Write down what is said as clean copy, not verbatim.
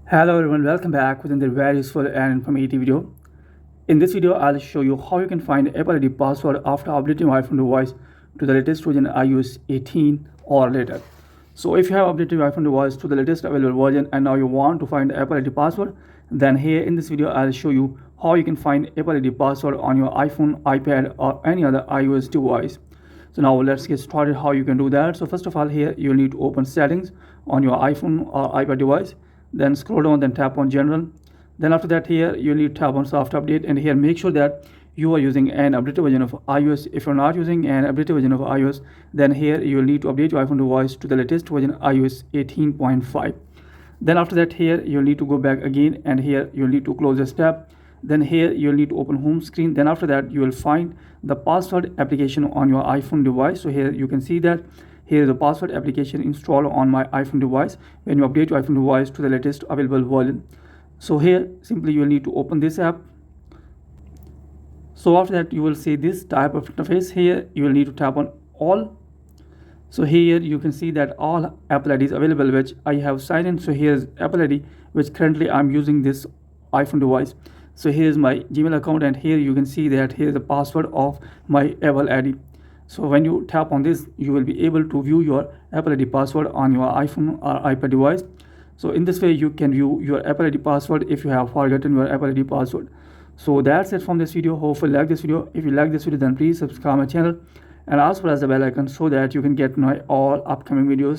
Hello everyone, welcome back with another very useful and informative video. In this video, I'll show you how you can find Apple ID password after updating your iPhone device to the latest version iOS 18 or later. So if you have updated your iPhone device to the latest available version and now you want to find Apple ID password, then here in this video, I'll show you how you can find Apple ID password on your iPhone, iPad or any other iOS device. So now let's get started how you can do that. So first of all, here you'll need to open settings on your iPhone or iPad device, then scroll down, then tap on general. Then after that, here you need to tap on soft update, and here make sure that you are using an updated version of iOS. If you're not using an updated version of iOS, then here you will need to update your iPhone device to the latest version iOS 18.5. Then after that, here you'll need to go back again, and here you'll need to close this tab. Then here you'll need to open home screen. Then after that, you will find the password application on your iPhone device. So here you can see that here is the password application installed on my iPhone device when you update your iPhone device to the latest available version. So here simply you will need to open this app. So after that, you will see this type of interface. Here you will need to tap on all. So here you can see that all Apple IDs available which I have signed in. So here's Apple ID which currently I'm using this iPhone device. So here's my Gmail account, and here you can see that here is the password of my Apple ID. So when you tap on this, you will be able to view your Apple ID password on your iPhone or iPad device. So in this way, you can view your Apple ID password if you have forgotten your Apple ID password. So that's it from this video. Hopefully you like this video. If you like this video, then please subscribe my channel and also press the bell icon so that you can get my all upcoming videos.